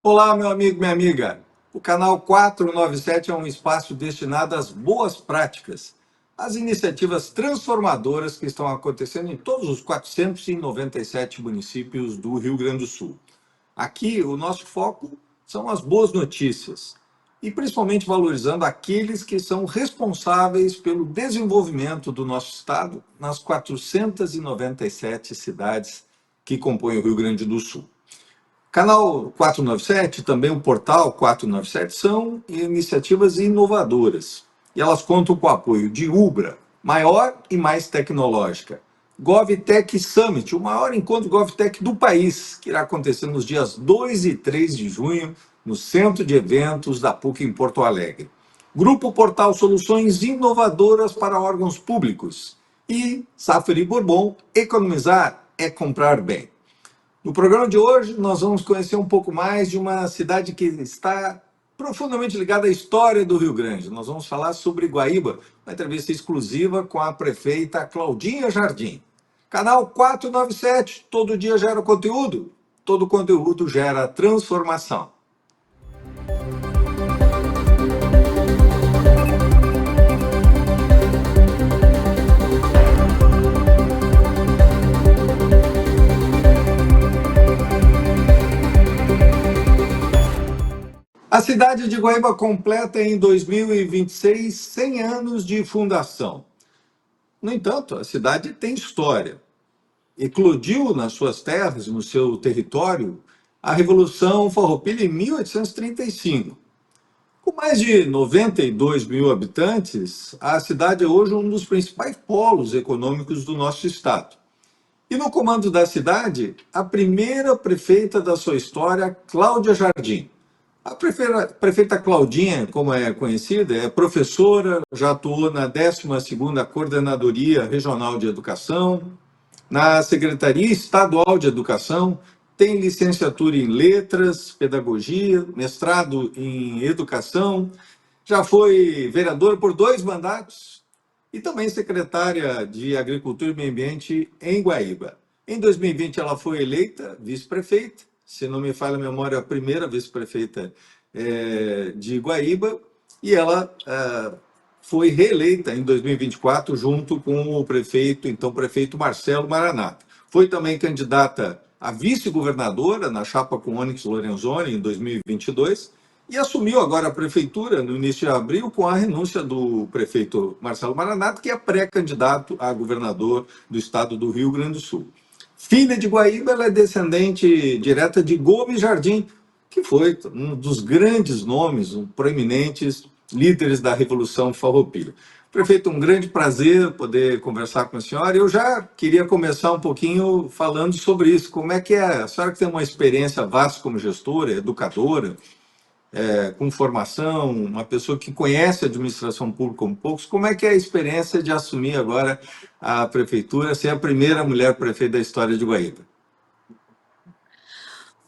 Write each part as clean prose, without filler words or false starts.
Olá, meu amigo, minha amiga. O canal 497 é um espaço destinado às boas práticas, às iniciativas transformadoras que estão acontecendo em todos os 497 municípios do Rio Grande do Sul. Aqui, o nosso foco são as boas notícias e principalmente valorizando aqueles que são responsáveis pelo desenvolvimento do nosso estado nas 497 cidades que compõem o Rio Grande do Sul. Canal 497, também o portal 497, são iniciativas inovadoras. E elas contam com o apoio de Ubra, maior e mais tecnológica. GovTech Summit, o maior encontro GovTech do país, que irá acontecer nos dias 2 e 3 de junho, no Centro de Eventos da PUC em Porto Alegre. Grupo Portal Soluções Inovadoras para Órgãos Públicos. E Safari Bourbon, economizar é comprar bem. No programa de hoje, nós vamos conhecer um pouco mais de uma cidade que está profundamente ligada à história do Rio Grande. Nós vamos falar sobre Guaíba, uma entrevista exclusiva com a prefeita Claudinha Jardim. Canal 497, todo dia gera conteúdo, todo conteúdo gera transformação. A cidade de Guaíba completa em 2026 100 anos de fundação. No entanto, a cidade tem história. Eclodiu nas suas terras, no seu território, a Revolução Farroupilha em 1835. Com mais de 92 mil habitantes, a cidade é hoje um dos principais polos econômicos do nosso estado. E no comando da cidade, a primeira prefeita da sua história, Cláudia Jardim. A prefeita Claudinha, como é conhecida, é professora, já atuou na 12ª Coordenadoria Regional de Educação, na Secretaria Estadual de Educação, tem licenciatura em Letras, Pedagogia, mestrado em Educação, já foi vereadora por 2 mandatos e também secretária de Agricultura e Meio Ambiente em Guaíba. Em 2020, ela foi eleita vice-prefeita, se não me falha a memória, a primeira vice-prefeita de Guaíba, e ela foi reeleita em 2024 junto com o prefeito, então prefeito Marcelo Maranata. Foi também candidata a vice-governadora na chapa com Onyx Lorenzoni em 2022 e assumiu agora a prefeitura no início de abril com a renúncia do prefeito Marcelo Maranata, que é pré-candidato a governador do estado do Rio Grande do Sul. Filha de Guaíba, ela é descendente direta de Gomes Jardim, que foi um dos grandes nomes, proeminentes líderes da Revolução Farroupilha. Prefeito, um grande prazer poder conversar com a senhora. Eu já queria começar um pouquinho falando sobre isso. Como é que é? A senhora que tem uma experiência vasta como gestora, educadora, com formação, uma pessoa que conhece a administração pública como poucos, como é que é a experiência de assumir agora a prefeitura, ser a primeira mulher prefeita da história de Guaíba?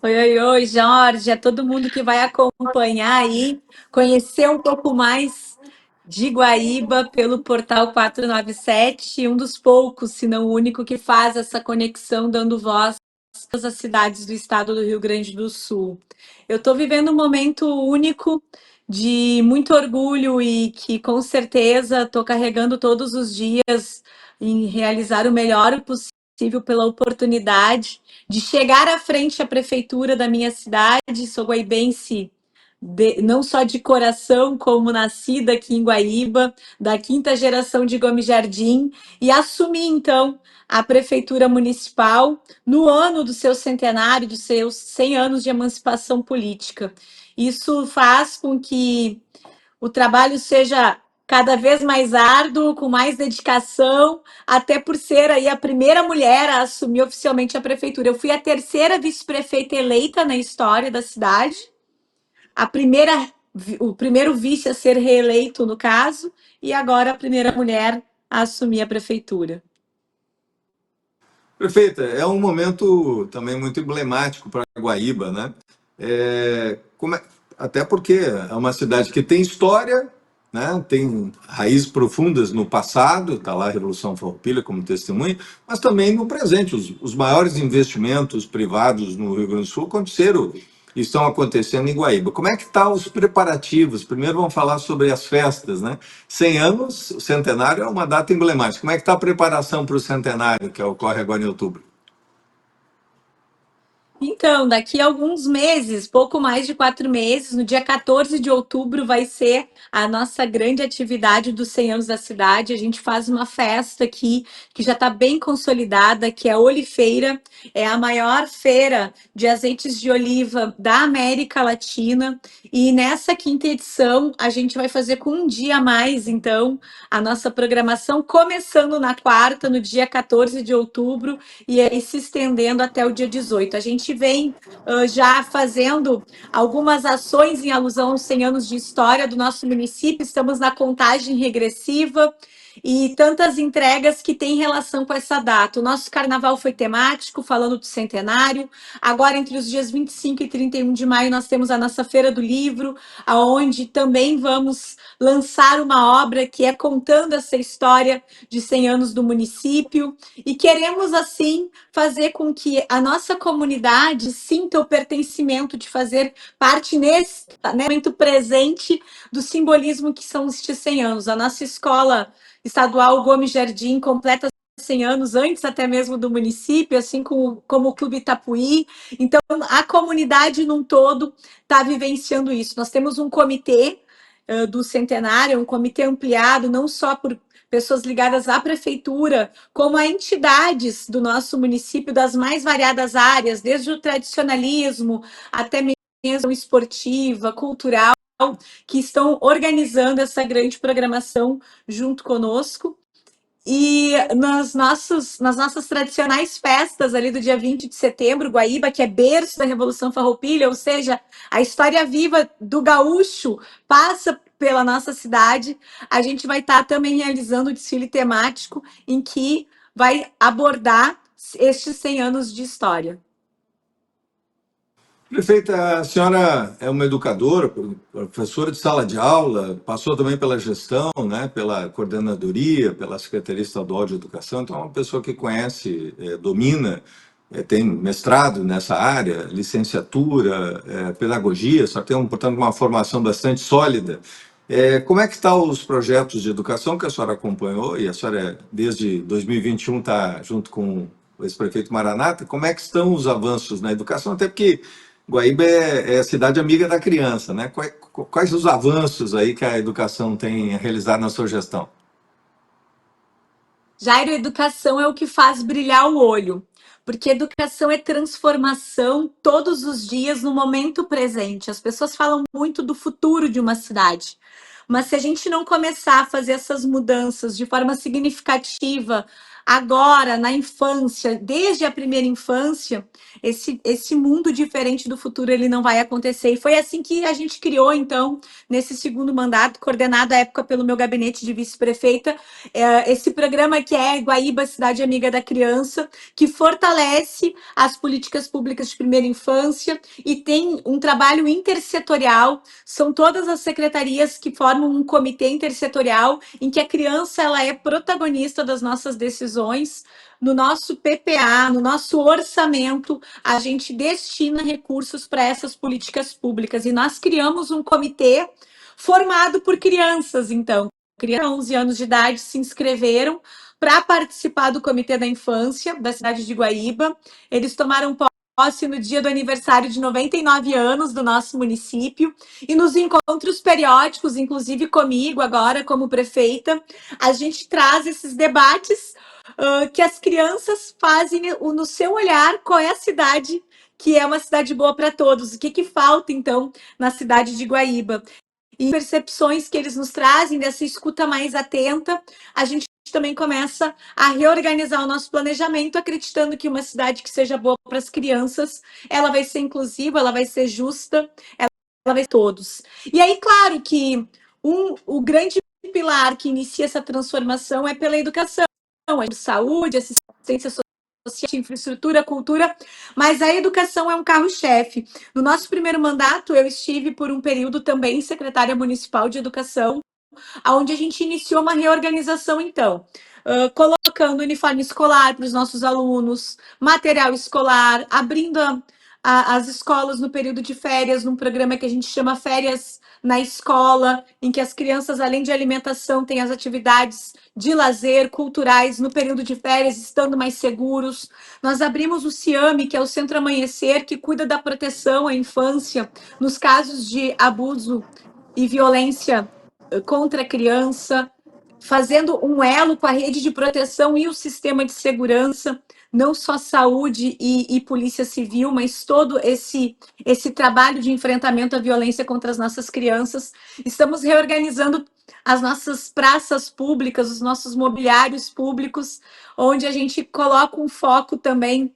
Oi, Jorge, é todo mundo que vai acompanhar aí, conhecer um pouco mais de Guaíba pelo Portal 497, um dos poucos, se não o único, que faz essa conexão, dando voz a todas as cidades do estado do Rio Grande do Sul. Eu estou vivendo um momento único de muito orgulho e que, com certeza, estou carregando todos os dias em realizar o melhor possível pela oportunidade de chegar à frente à prefeitura da minha cidade. Sou guaibense não só de coração, como nascida aqui em Guaíba, da 5ª geração de Gomes Jardim, e assumi, então, a prefeitura municipal no ano do seu centenário, dos seus 100 anos de emancipação política. Isso faz com que o trabalho seja cada vez mais árduo, com mais dedicação, até por ser aí a primeira mulher a assumir oficialmente a prefeitura. Eu fui a terceira vice-prefeita eleita na história da cidade, o primeiro vice a ser reeleito, no caso, e agora a primeira mulher a assumir a prefeitura. Prefeita, é um momento também muito emblemático para Guaíba, né? Até porque é uma cidade que tem história, né? Tem raízes profundas no passado, está lá a Revolução Farroupilha como testemunha, mas também no presente. Os maiores investimentos privados no Rio Grande do Sul aconteceram estão acontecendo em Guaíba. Como é que estão os preparativos? Primeiro vamos falar sobre as festas, né? 100 anos, o centenário é uma data emblemática. Como é que está a preparação para o centenário, que ocorre agora em outubro? Então, daqui a alguns meses, pouco mais de 4 meses, no dia 14 de outubro, vai ser a nossa grande atividade dos 100 anos da cidade. A gente faz uma festa aqui que já está bem consolidada, que é a Olifeira. É a maior feira de azeites de oliva da América Latina. E nessa quinta edição, a gente vai fazer com um dia a mais, então, a nossa programação, começando na quarta, no dia 14 de outubro, e aí se estendendo até o dia 18. A gente vem já fazendo algumas ações em alusão aos 100 anos de história do nosso município, estamos na contagem regressiva e tantas entregas que têm relação com essa data. O nosso carnaval foi temático, falando do centenário. Agora, entre os dias 25 e 31 de maio, nós temos a nossa Feira do Livro, aonde também vamos lançar uma obra que é contando essa história de 100 anos do município. E queremos, assim, fazer com que a nossa comunidade sinta o pertencimento de fazer parte nesse, né, momento presente do simbolismo que são estes 100 anos. A nossa escola estadual Gomes Jardim completa 100 anos antes até mesmo do município, assim como o Clube Itapuí. Então, a comunidade num todo está vivenciando isso. Nós temos um comitê do centenário, um comitê ampliado, não só por pessoas ligadas à prefeitura, como a entidades do nosso município das mais variadas áreas, desde o tradicionalismo até mesmo esportiva, cultural, que estão organizando essa grande programação junto conosco. E nas nossas tradicionais festas ali do dia 20 de setembro, Guaíba, que é berço da Revolução Farroupilha, ou seja, a história viva do gaúcho passa pela nossa cidade, a gente vai estar também realizando o desfile temático em que vai abordar estes 100 anos de história. Prefeita, a senhora é uma educadora, professora de sala de aula, passou também pela gestão, né, pela coordenadoria, pela Secretaria Estadual de Educação, então é uma pessoa que conhece, domina, tem mestrado nessa área, licenciatura, pedagogia, só tem, portanto, uma formação bastante sólida. Como é que estão os projetos de educação que a senhora acompanhou, e a senhora, desde 2021, está junto com o ex-prefeito Maranata, como é que estão os avanços na educação, até porque Guaíba é a cidade amiga da criança, né? Quais os avanços aí que a educação tem realizado na sua gestão? Jairo, educação é o que faz brilhar o olho, porque educação é transformação todos os dias no momento presente. As pessoas falam muito do futuro de uma cidade, mas se a gente não começar a fazer essas mudanças de forma significativa agora, na infância, desde a primeira infância, esse mundo diferente do futuro ele não vai acontecer. E foi assim que a gente criou, então, nesse segundo mandato, coordenado à época pelo meu gabinete de vice-prefeita, esse programa que é Guaíba Cidade Amiga da Criança, que fortalece as políticas públicas de primeira infância e tem um trabalho intersetorial. São todas as secretarias que formam um comitê intersetorial em que a criança ela é protagonista das nossas decisões. No nosso PPA, no nosso orçamento, a gente destina recursos para essas políticas públicas e nós criamos um comitê formado por crianças, então. Crianças de 11 anos de idade se inscreveram para participar do Comitê da Infância da cidade de Guaíba. Eles tomaram posse no dia do aniversário de 99 anos do nosso município e nos encontros periódicos, inclusive comigo agora como prefeita, a gente traz esses debates que as crianças fazem no seu olhar qual é a cidade que é uma cidade boa para todos, o que falta então na cidade de Guaíba e percepções que eles nos trazem, dessa escuta mais atenta, a gente também começa a reorganizar o nosso planejamento, acreditando que uma cidade que seja boa para as crianças, ela vai ser inclusiva, ela vai ser justa, ela vai ser todos. E aí, claro que o grande pilar que inicia essa transformação é pela educação, é saúde, assistência social, infraestrutura, cultura, mas a educação é um carro-chefe. No nosso primeiro mandato, eu estive por um período também secretária municipal de educação, onde a gente iniciou uma reorganização, então, colocando uniforme escolar para os nossos alunos, material escolar, abrindo as escolas no período de férias, num programa que a gente chama Férias na Escola, em que as crianças, além de alimentação, têm as atividades de lazer, culturais, no período de férias, estando mais seguros. Nós abrimos o CIAME, que é o Centro Amanhecer, que cuida da proteção à infância nos casos de abuso e violência contra a criança, fazendo um elo com a rede de proteção e o sistema de segurança, não só saúde e polícia civil, mas todo esse trabalho de enfrentamento à violência contra as nossas crianças. Estamos reorganizando as nossas praças públicas, os nossos mobiliários públicos, onde a gente coloca um foco também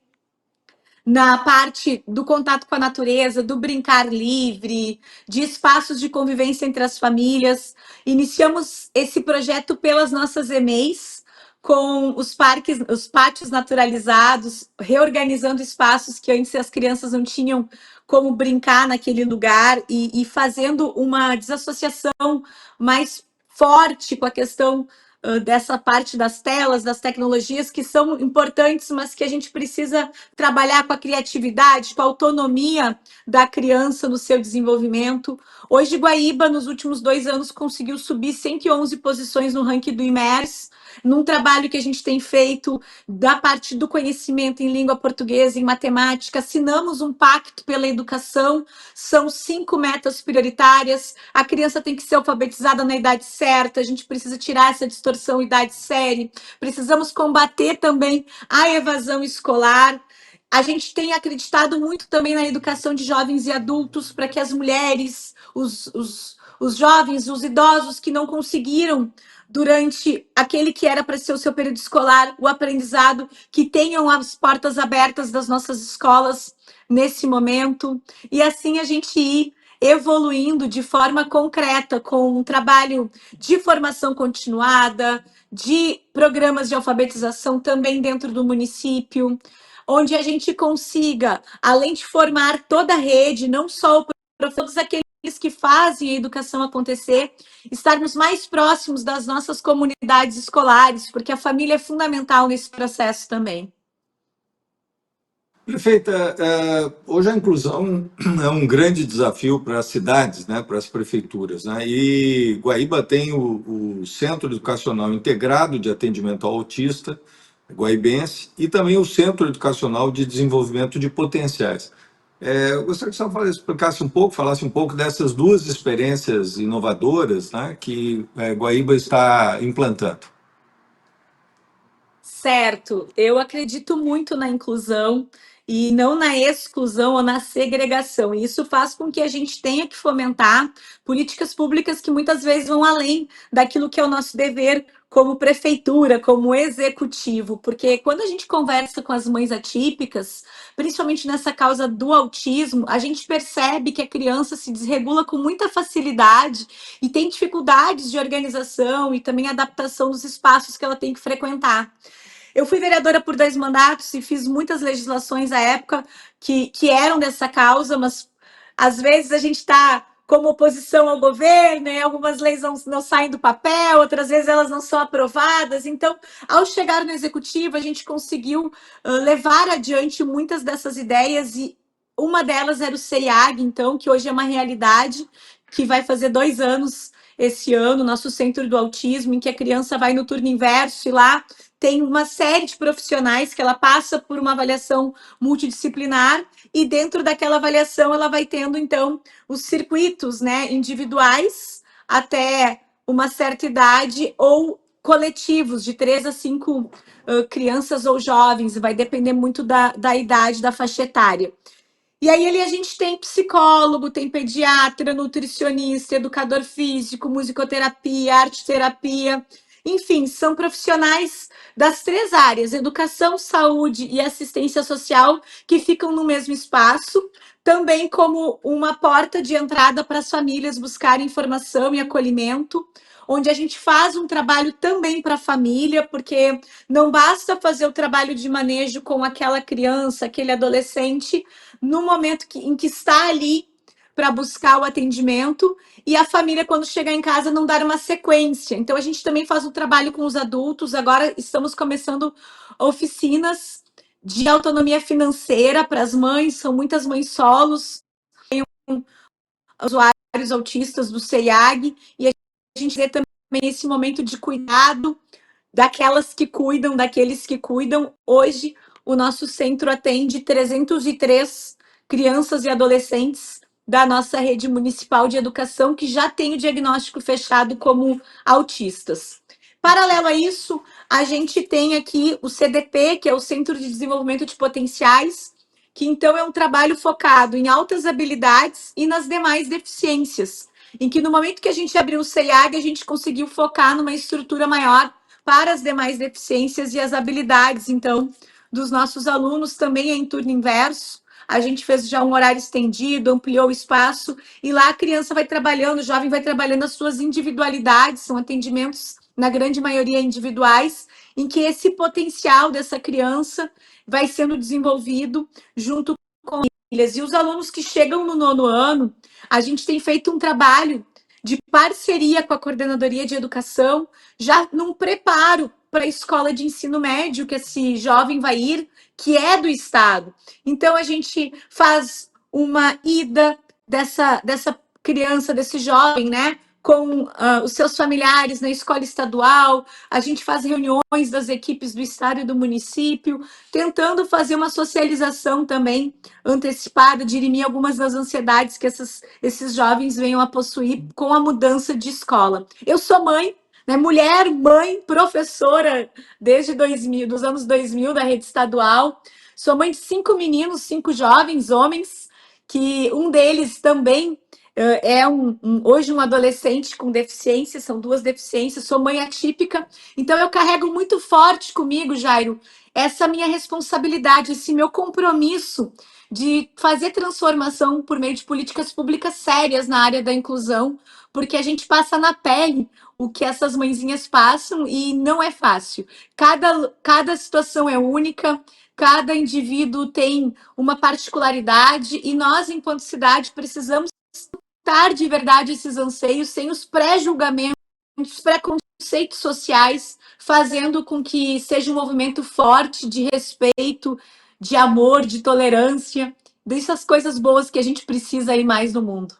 na parte do contato com a natureza, do brincar livre, de espaços de convivência entre as famílias. Iniciamos esse projeto pelas nossas EMEIs, com os parques, os pátios naturalizados, reorganizando espaços que antes as crianças não tinham como brincar naquele lugar e fazendo uma desassociação mais forte com a questão dessa parte das telas, das tecnologias que são importantes, mas que a gente precisa trabalhar com a criatividade, com a autonomia da criança no seu desenvolvimento. Hoje, Guaíba, nos últimos 2 anos, conseguiu subir 111 posições no ranking do IMERS, num trabalho que a gente tem feito da parte do conhecimento em língua portuguesa, em matemática. Assinamos um pacto pela educação, são 5 metas prioritárias. A criança tem que ser alfabetizada na idade certa, a gente precisa tirar essa distorção idade-série, precisamos combater também a evasão escolar. A gente tem acreditado muito também na educação de jovens e adultos para que as mulheres, os jovens, os idosos que não conseguiram durante aquele que era para ser o seu período escolar, o aprendizado, que tenham as portas abertas das nossas escolas nesse momento, e assim a gente ir evoluindo de forma concreta, com um trabalho de formação continuada, de programas de alfabetização também dentro do município, onde a gente consiga, além de formar toda a rede, não só todos aqueles que fazem a educação acontecer, estarmos mais próximos das nossas comunidades escolares, porque a família é fundamental nesse processo também. Prefeita, hoje a inclusão é um grande desafio para as cidades, né, para as prefeituras, né? E Guaíba tem o Centro Educacional Integrado de Atendimento ao Autista, guaibense, e também o Centro Educacional de Desenvolvimento de Potenciais. Eu gostaria que você explicasse um pouco, falasse um pouco dessas duas experiências inovadoras, né, que Guaíba está implantando. Certo, eu acredito muito na inclusão e não na exclusão ou na segregação. E isso faz com que a gente tenha que fomentar políticas públicas que muitas vezes vão além daquilo que é o nosso dever como prefeitura, como executivo, porque quando a gente conversa com as mães atípicas, principalmente nessa causa do autismo, a gente percebe que a criança se desregula com muita facilidade e tem dificuldades de organização e também adaptação dos espaços que ela tem que frequentar. Eu fui vereadora por 2 mandatos e fiz muitas legislações à época que eram dessa causa, mas às vezes a gente está como oposição ao governo, né? Algumas leis não saem do papel, outras vezes elas não são aprovadas. Então, ao chegar no executivo, a gente conseguiu levar adiante muitas dessas ideias e uma delas era o CEIAG, então, que hoje é uma realidade, que vai fazer 2 anos esse ano, nosso centro do autismo, em que a criança vai no turno inverso e lá tem uma série de profissionais que ela passa por uma avaliação multidisciplinar e dentro daquela avaliação ela vai tendo, então, os circuitos, né, individuais até uma certa idade ou coletivos de 3 a 5 crianças ou jovens, vai depender muito da idade, da faixa etária. E aí ali a gente tem psicólogo, tem pediatra, nutricionista, educador físico, musicoterapia, arte-terapia, enfim, são profissionais das 3 áreas, educação, saúde e assistência social, que ficam no mesmo espaço, também como uma porta de entrada para as famílias buscarem informação e acolhimento, onde a gente faz um trabalho também para a família, porque não basta fazer o trabalho de manejo com aquela criança, aquele adolescente, no momento em que está ali para buscar o atendimento e a família, quando chegar em casa, não dar uma sequência. Então, a gente também faz um trabalho com os adultos. Agora estamos começando oficinas de autonomia financeira para as mães, são muitas mães solos, usuários autistas do CEIAG, e a gente vê também esse momento de cuidado daquelas que cuidam, daqueles que cuidam. Hoje, o nosso centro atende 303 crianças e adolescentes da nossa rede municipal de educação que já tem o diagnóstico fechado como autistas. Paralelo a isso, a gente tem aqui o CDP, que é o Centro de Desenvolvimento de Potenciais, que então é um trabalho focado em altas habilidades e nas demais deficiências, em que no momento que a gente abriu o CEIAG, a gente conseguiu focar numa estrutura maior para as demais deficiências e as habilidades, então, dos nossos alunos também é em turno inverso. A gente fez já um horário estendido, ampliou o espaço, e lá a criança vai trabalhando, o jovem vai trabalhando as suas individualidades, são atendimentos, na grande maioria, individuais, em que esse potencial dessa criança vai sendo desenvolvido junto com famílias. E os alunos que chegam no 9º ano, a gente tem feito um trabalho de parceria com a Coordenadoria de Educação, já num preparo para a escola de ensino médio que esse jovem vai ir, que é do Estado. Então, a gente faz uma ida dessa criança, desse jovem, né? Com os seus familiares na escola estadual, a gente faz reuniões das equipes do estado e do município, tentando fazer uma socialização também antecipada, dirimir algumas das ansiedades que esses jovens venham a possuir com a mudança de escola. Eu sou mãe, né, mulher, mãe, professora desde 2000, dos anos 2000 da rede estadual. Sou mãe de 5 meninos, 5 jovens homens, que um deles também é hoje um adolescente com deficiência, são 2 deficiências, sou mãe atípica, então eu carrego muito forte comigo, Jairo, essa minha responsabilidade, esse meu compromisso de fazer transformação por meio de políticas públicas sérias na área da inclusão, porque a gente passa na pele o que essas mãezinhas passam e não é fácil. Cada situação é única, cada indivíduo tem uma particularidade e nós, enquanto cidade, precisamos escutar de verdade esses anseios sem os pré-julgamentos, preconceitos sociais, fazendo com que seja um movimento forte de respeito, de amor, de tolerância, dessas coisas boas que a gente precisa aí mais no mundo.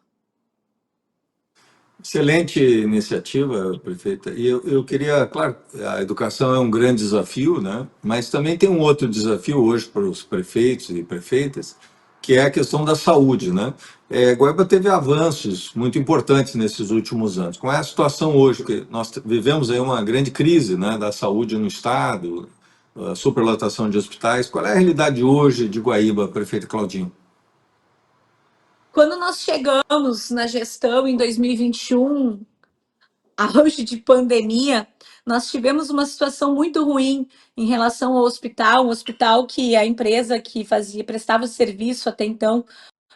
Excelente iniciativa, prefeita. E eu queria, claro, a educação é um grande desafio, né? Mas também tem um outro desafio hoje para os prefeitos e prefeitas, que é a questão da saúde, né? Guaíba teve avanços muito importantes nesses últimos anos. Qual é a situação hoje? Porque nós vivemos aí uma grande crise, né, da saúde no estado, a superlotação de hospitais. Qual é a realidade hoje de Guaíba, prefeito Claudinho? Quando nós chegamos na gestão em 2021, auge de pandemia, nós tivemos uma situação muito ruim em relação ao hospital, um hospital que a empresa que prestava o serviço até então,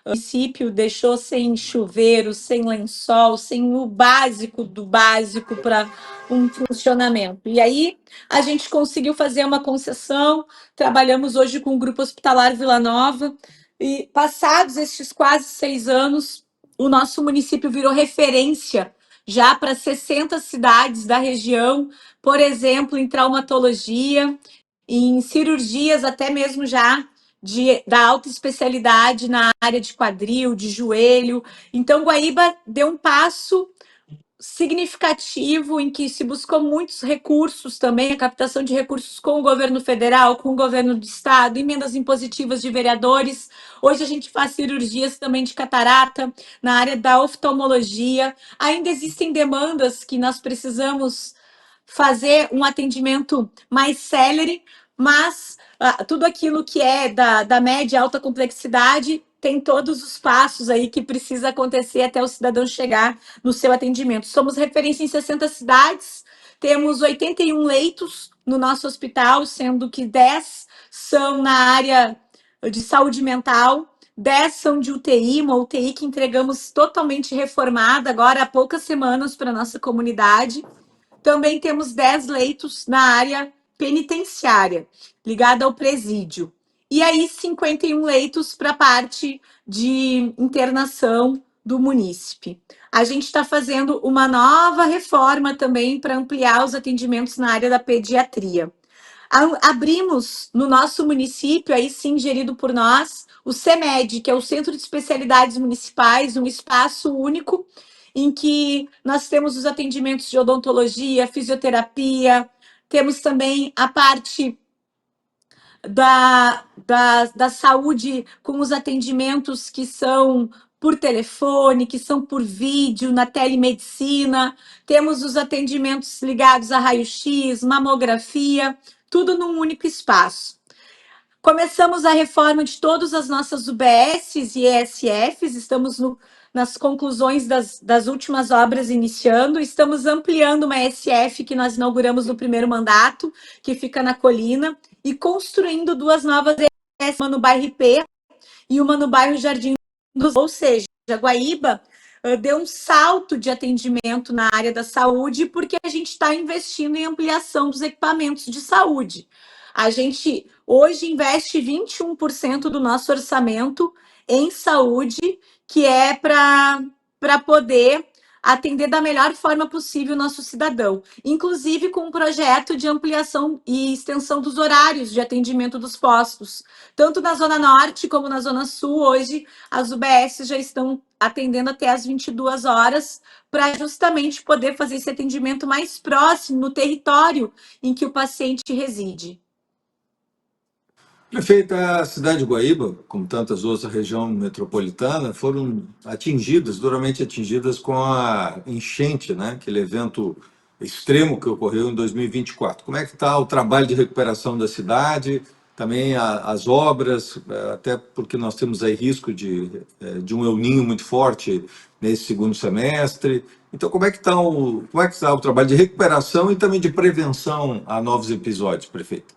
o município deixou sem chuveiro, sem lençol, sem o básico do básico para um funcionamento. E aí a gente conseguiu fazer uma concessão, trabalhamos hoje com o Grupo Hospitalar Vila Nova, e passados estes quase 6 anos, o nosso município virou referência já para 60 cidades da região, por exemplo, em traumatologia, em cirurgias até mesmo já da alta especialidade na área de quadril, de joelho. Então, Guaíba deu um passo significativo em que se buscou muitos recursos também, a captação de recursos com o governo federal, com o governo do estado, emendas impositivas de vereadores. Hoje a gente faz cirurgias também de catarata, na área da oftalmologia. Ainda existem demandas que nós precisamos fazer um atendimento mais célere, mas tudo aquilo que é da média e alta complexidade tem todos os passos aí que precisa acontecer até o cidadão chegar no seu atendimento. Somos referência em 60 cidades, temos 81 leitos no nosso hospital, sendo que 10 são na área de saúde mental, 10 são de UTI, uma UTI que entregamos totalmente reformada agora há poucas semanas para a nossa comunidade. Também temos 10 leitos na área penitenciária, ligada ao presídio. E aí, 51 leitos para a parte de internação do munícipe. A gente está fazendo uma nova reforma também para ampliar os atendimentos na área da pediatria. Abrimos no nosso município, aí sim gerido por nós, o CEMED, que é o Centro de Especialidades Municipais, um espaço único em que nós temos os atendimentos de odontologia, fisioterapia, temos também a parte da saúde com os atendimentos que são por telefone, que são por vídeo, na telemedicina, temos os atendimentos ligados a raio-x, mamografia, tudo num único espaço. Começamos a reforma de todas as nossas UBSs e ESFs, estamos nas conclusões das últimas obras iniciando, estamos ampliando uma SF que nós inauguramos no primeiro mandato, que fica na Colina, e construindo duas novas ES, uma no bairro IP e uma no bairro Jardim dos... Ou seja, Guaíba deu um salto de atendimento na área da saúde porque a gente está investindo em ampliação dos equipamentos de saúde. A gente hoje investe 21% do nosso orçamento em saúde, que é para poder atender da melhor forma possível o nosso cidadão, inclusive com um projeto de ampliação e extensão dos horários de atendimento dos postos. Tanto na Zona Norte como na Zona Sul, hoje as UBS já estão atendendo até às 22 horas, para justamente poder fazer esse atendimento mais próximo no território em que o paciente reside. Prefeita, a cidade de Guaíba, como tantas outras da região metropolitana, foram atingidas, duramente atingidas com a enchente, né? Aquele evento extremo que ocorreu em 2024. Como é que está o trabalho de recuperação da cidade, também as obras, até porque nós temos aí risco de um El Niño muito forte nesse segundo semestre. Então, como é que está o trabalho de recuperação e também de prevenção a novos episódios, prefeito?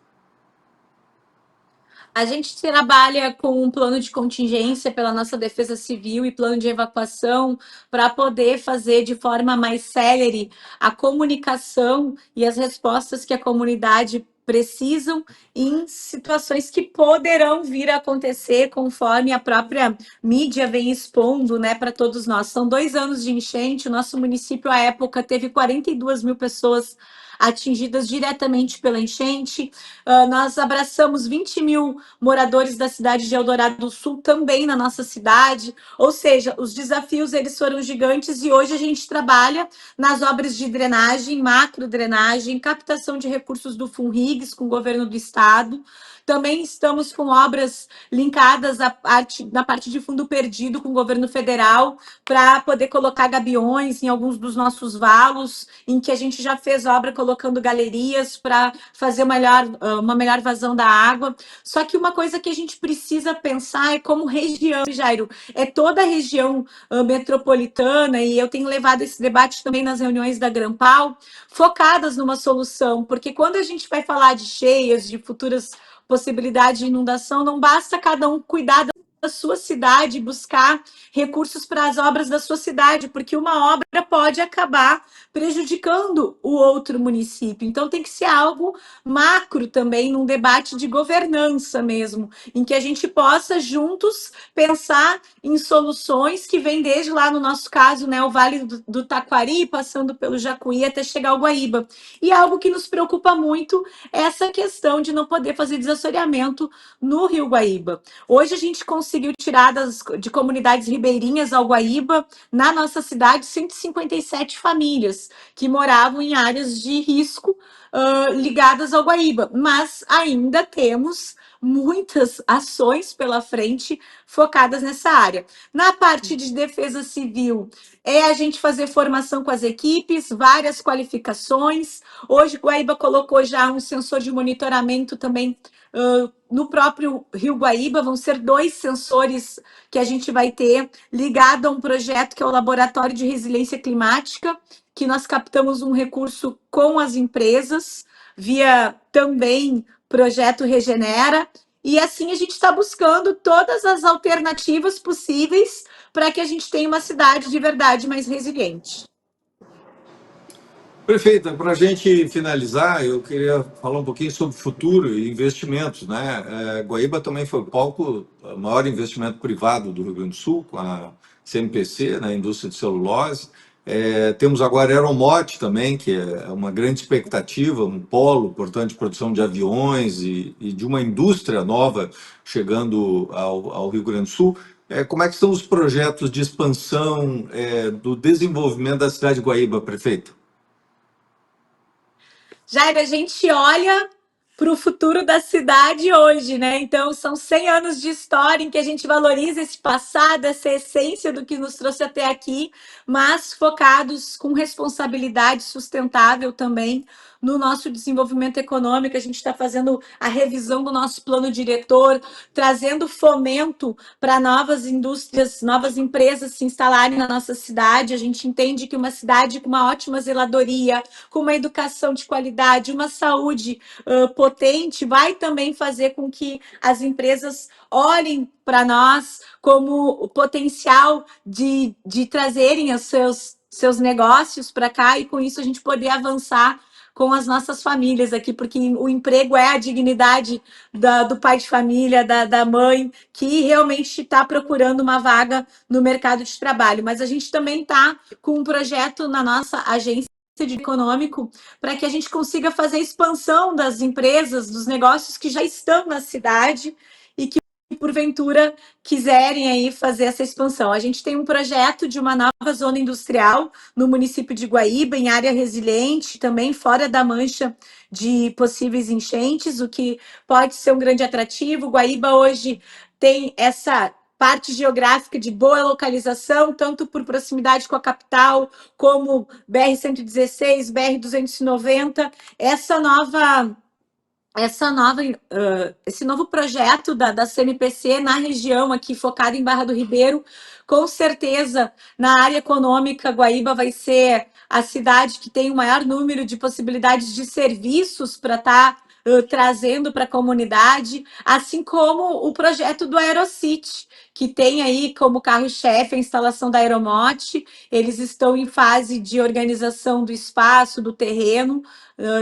A gente trabalha com um plano de contingência pela nossa Defesa Civil e plano de evacuação para poder fazer de forma mais célere a comunicação e as respostas que a comunidade precisam em situações que poderão vir a acontecer conforme a própria mídia vem expondo, né, para todos nós. São 2 anos de enchente, o nosso município, à época, teve 42 mil pessoas atingidas diretamente pela enchente. Nós abraçamos 20 mil moradores da cidade de Eldorado do Sul também na nossa cidade, ou seja, os desafios eles foram gigantes e hoje a gente trabalha nas obras de drenagem, macro drenagem, captação de recursos do Funrigs com o governo do estado. Também estamos com obras linkadas na parte de fundo perdido com o governo federal para poder colocar gabiões em alguns dos nossos valos, em que a gente já fez obra colocando galerias para fazer uma melhor vazão da água. Só que uma coisa que a gente precisa pensar é como região, Jairo, é toda a região metropolitana, e eu tenho levado esse debate também nas reuniões da Grampal, focadas numa solução, porque quando a gente vai falar de cheias, de futuras possibilidades de inundação, não basta cada um cuidar da sua cidade, buscar recursos para as obras da sua cidade, porque uma obra pode acabar prejudicando o outro município. Então tem que ser algo macro também, num debate de governança mesmo, em que a gente possa juntos pensar em soluções que vêm desde lá, no nosso caso, né, o Vale do Taquari, passando pelo Jacuí até chegar ao Guaíba. E algo que nos preocupa muito é essa questão de não poder fazer desassoreamento no Rio Guaíba. Hoje a gente conseguiu tirar de comunidades ribeirinhas ao Guaíba, na nossa cidade, 157 famílias que moravam em áreas de risco ligadas ao Guaíba, mas ainda temos muitas ações pela frente focadas nessa área. Na parte de defesa civil, é a gente fazer formação com as equipes, várias qualificações. Hoje, Guaíba colocou já um sensor de monitoramento também no próprio Rio Guaíba. Vão ser 2 sensores que a gente vai ter ligado a um projeto que é o Laboratório de Resiliência Climática, que nós captamos um recurso com as empresas, via também projeto Regenera, e assim a gente está buscando todas as alternativas possíveis para que a gente tenha uma cidade de verdade mais resiliente. Prefeita, para a gente finalizar, eu queria falar um pouquinho sobre futuro e investimentos, né? Guaíba também foi palco, o maior investimento privado do Rio Grande do Sul, com a CMPC, na indústria de celulose. Temos agora a Aeromote também, que é uma grande expectativa, um polo, portanto, de produção de aviões e de uma indústria nova chegando ao Rio Grande do Sul. Como é que estão os projetos de expansão do desenvolvimento da cidade de Guaíba, prefeito? Jair, a gente olha para o futuro da cidade hoje, né? Então, são 100 anos de história em que a gente valoriza esse passado, essa essência do que nos trouxe até aqui, mas focados com responsabilidade sustentável também no nosso desenvolvimento econômico. A gente está fazendo a revisão do nosso plano diretor, trazendo fomento para novas indústrias, novas empresas se instalarem na nossa cidade. A gente entende que uma cidade com uma ótima zeladoria, com uma educação de qualidade, uma saúde potente, vai também fazer com que as empresas olhem para nós como o potencial de trazerem os seus negócios para cá e com isso a gente poder avançar com as nossas famílias aqui, porque o emprego é a dignidade do pai de família, da mãe, que realmente está procurando uma vaga no mercado de trabalho. Mas a gente também está com um projeto na nossa agência de econômico para que a gente consiga fazer a expansão das empresas, dos negócios que já estão na cidade e que porventura quiserem aí fazer essa expansão. A gente tem um projeto de uma nova zona industrial no município de Guaíba, em área resiliente, também fora da mancha de possíveis enchentes, o que pode ser um grande atrativo. Guaíba hoje tem essa parte geográfica de boa localização, tanto por proximidade com a capital, como BR-116, BR-290. Esse novo projeto da CMPC na região aqui, focado em Barra do Ribeiro, com certeza, na área econômica, Guaíba vai ser a cidade que tem o maior número de possibilidades de serviços para estar trazendo para a comunidade, assim como o projeto do Aerocity, que tem aí como carro-chefe a instalação da Aeromote. Eles estão em fase de organização do espaço, do terreno,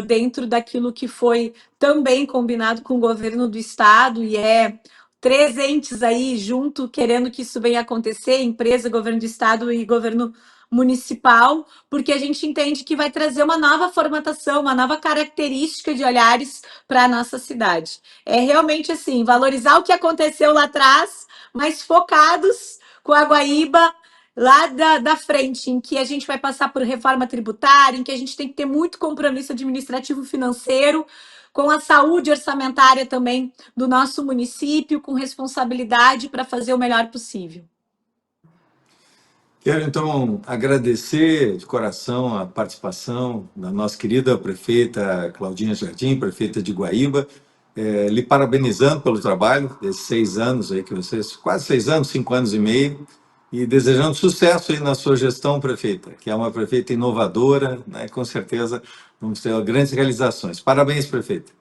dentro daquilo que foi também combinado com o governo do estado, e é 3 entes aí junto, querendo que isso venha acontecer, empresa, governo do estado e governo municipal, porque a gente entende que vai trazer uma nova formatação, uma nova característica de olhares para a nossa cidade. É realmente assim, valorizar o que aconteceu lá atrás, mas focados com a Guaíba lá da frente, em que a gente vai passar por reforma tributária, em que a gente tem que ter muito compromisso administrativo financeiro, com a saúde orçamentária também do nosso município, com responsabilidade para fazer o melhor possível. Quero, então, agradecer de coração a participação da nossa querida prefeita Claudinha Jardim, prefeita de Guaíba, lhe parabenizando pelo trabalho desses 6 anos aí que vocês, quase 6 anos, 5 anos e meio, e desejando sucesso aí na sua gestão, prefeita, que é uma prefeita inovadora, né? Com certeza vamos ter grandes realizações. Parabéns, prefeita.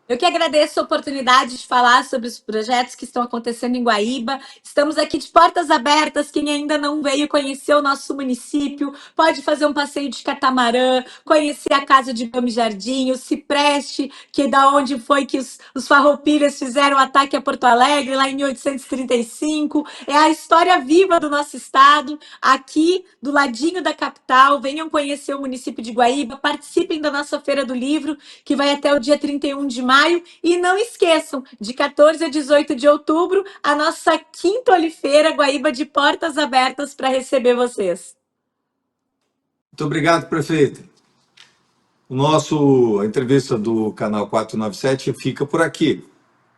Eu que agradeço a oportunidade de falar sobre os projetos que estão acontecendo em Guaíba. Estamos aqui de portas abertas. Quem ainda não veio conhecer o nosso município, pode fazer um passeio de catamarã, conhecer a Casa de Gomes Jardim, o Cipreste, que é da onde foi que os farroupilhas fizeram o ataque a Porto Alegre, lá em 1835. É a história viva do nosso estado, aqui do ladinho da capital. Venham conhecer o município de Guaíba, participem da nossa Feira do Livro, que vai até o dia 31 de maio. E não esqueçam, de 14 a 18 de outubro, a nossa quinta Olifeira Guaíba de portas abertas para receber vocês. Muito obrigado, prefeita. A entrevista do canal 497 fica por aqui.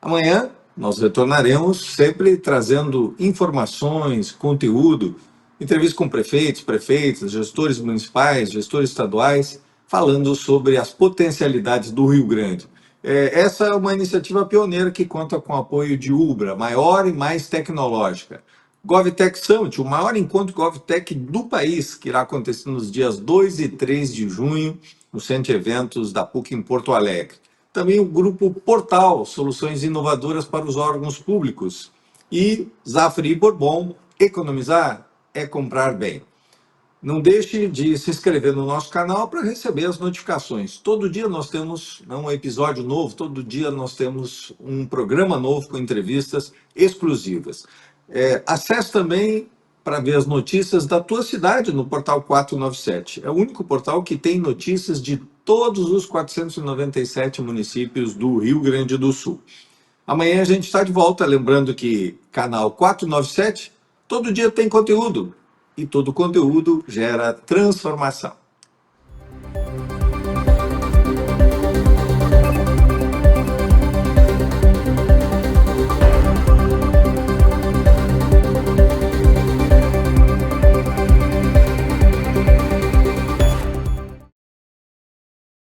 Amanhã nós retornaremos sempre trazendo informações, conteúdo, entrevistas com prefeitos, prefeitas, gestores municipais, gestores estaduais, falando sobre as potencialidades do Rio Grande. Essa é uma iniciativa pioneira que conta com o apoio de Ubra, maior e mais tecnológica. GovTech Summit, o maior encontro GovTech do país, que irá acontecer nos dias 2 e 3 de junho, no Centro de Eventos da PUC em Porto Alegre. Também o grupo Portal, soluções inovadoras para os órgãos públicos. E Zafre e Bourbon, economizar é comprar bem. Não deixe de se inscrever no nosso canal para receber as notificações. Todo dia nós temos um episódio novo, todo dia nós temos um programa novo com entrevistas exclusivas. Acesse também para ver as notícias da tua cidade no portal 497. É o único portal que tem notícias de todos os 497 municípios do Rio Grande do Sul. Amanhã a gente está de volta, lembrando que canal 497, todo dia tem conteúdo, e todo conteúdo gera transformação.